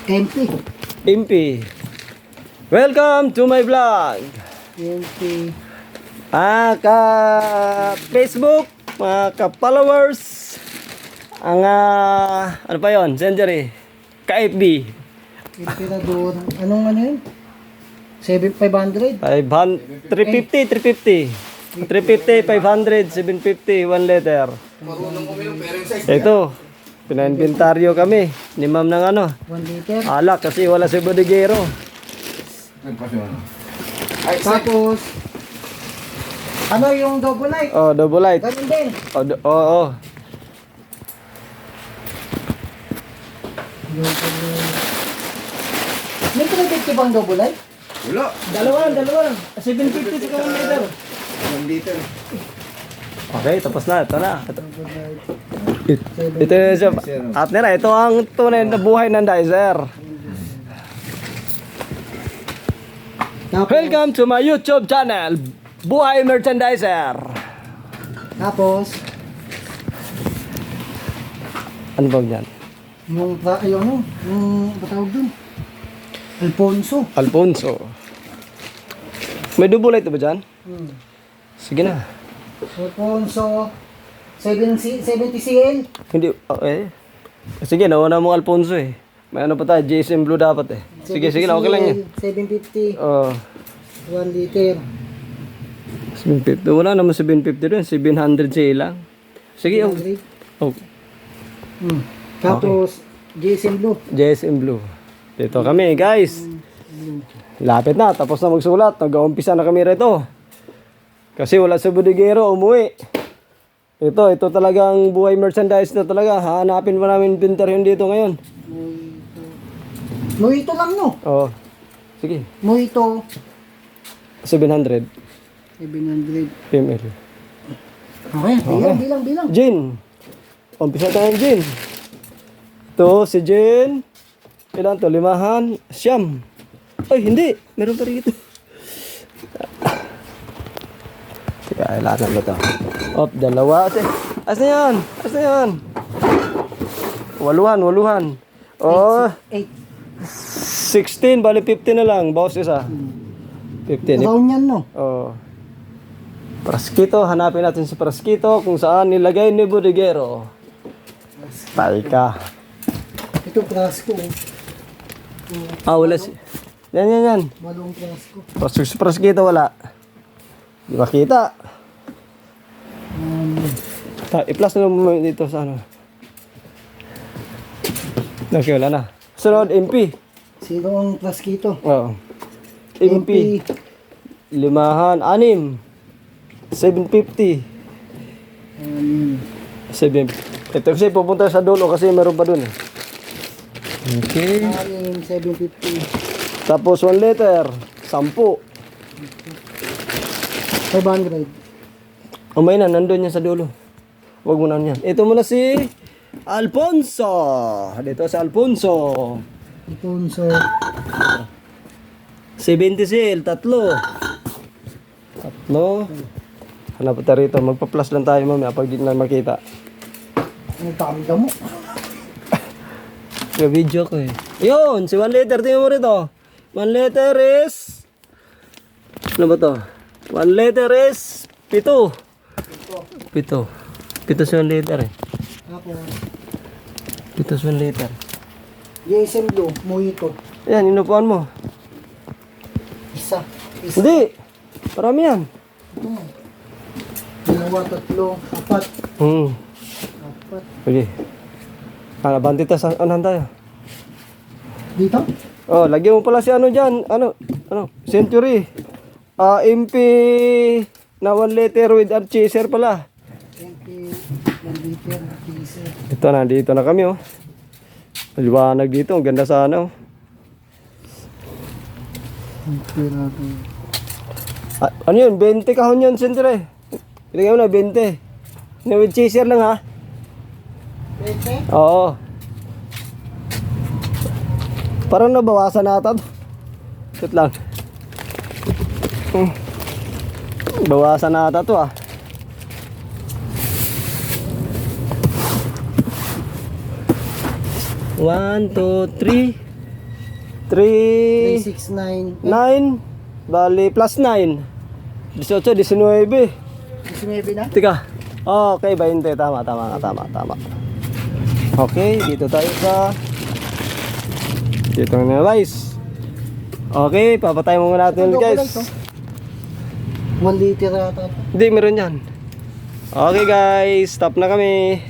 MP. MP. Welcome to my vlog. MP. Ka-Facebook, mga ka-followers, ang ano pa yun, Zendery, ka-FB. MP na doon. Anong ano yun? 500? 350, 500, 750, 1 liter. Ito, pinainventaryo kami ni ma'am ng 1 liter. alak kasi wala si bodigero. Tapos, ano yung double light? Oh, double light. Ganun din. Oh. May 350 bang double light? Wala. Dalawa lang. 750 sa 1 liter. 1 liter. Okay, tapos na. Ito na. Ito yung siya. At nila, ito ang tunay na buhay ng Dicer. Welcome to my YouTube channel, Buhay Merchandiser. Tapos, Ano ba yan? yung batawag dun? Alfonso. Alfonso. May double light ba dyan? Sige na. Alfonso. 70 CL. Hindi, okay. Sige, nauna mo Alfonso eh. May ano pa tayo, JSM Blue dapat eh. Sige na, okay lang yan. 750. Oh, 1 liter. 750. Wala naman 750 doon. 700 siya lang. Sige, okay. 100. Oh, Tapos, JSM Blue. JSM Blue. Dito kami, guys. Lapit na, tapos na magsulat. Nag-uumpisa na kami rito. Kasi wala sa bodigero, umuwi. Ito talagang buhay merchandise na talaga. Hanapin pa namin inventaryo dito ngayon. Mojito lang, no? Oh, sige. Mojito. 700 700. ml. Okay, bilang. Gin. Umpisa tayo ng gin. Ito, si Gin. Ilan to? 5, siyam. Ay, hindi. Meron pa rito. Kaya, kailangan ba ito? Op, 2. Asa yan? 8. Oh, 8. 16. Bali, 50 na lang. Bawas isa. 15. Round yan, no? Oh. Praskito, hanapin natin si Praskito kung saan nilagay ni bodigero. Tay ka. Ito, prasko. Wala si... Yan. Malong prasko. Praskito wala. Di makita. I-plus na mo dito sa ano. Okay, wala na. Sunod, MP. Sino ang praskito? Oo. MP. 5, 6. 750. 7. Ito kasi pupunta sa dulo kasi meron pa dun. Okay. 750. Tapos 1 liter. 10. 500. Umay na, nandun yan sa dulo. Huwag mo na yan. Ito muna si Alfonso. Dito si Alfonso. Alfonso. 70 sil, 3. Hanap pa tayo rito. Magpa-plus lang tayo mamaya pag di na makita. Ang tanda mo. Yung video ko eh. Yun, si 1 liter. Tingnan mo rito. 1 liter is... Ano ba to? 1 liter is 7. 7 si 1 liter eh. Tapos, 7 si 1 liter. JSM Blue, mojito. Yan, inupuan mo. Isa. Hindi. Marami yan. 2, 3, 4. 4. Sige. Banti tayo sa anahan tayo. Dito? Oh, lagyan mo pala si ano dyan. Ano? Century. MP na 1 liter with our chaser pala. 1 liter, diesel. Dito na kami oh. Maliwanag dito. Ang ganda sa ano. Ano yun? 20 kahon yun, Century. Ilagay mo na, 20. Na with chaser lang ha. 20? Oo. Parang nabawasan natin. Ito lang. Bawasan natin to ah. One, two, three. 3, 369. 9, bali plus 9. 18, 19. 19 na? Tika. Okay, 20. Tama. Okay, dito tayo sa... Dito na guys. Okay, papatay muna natin ulit guys. 1 liter ata. Hindi, meron yan. Okay guys, stop na kami.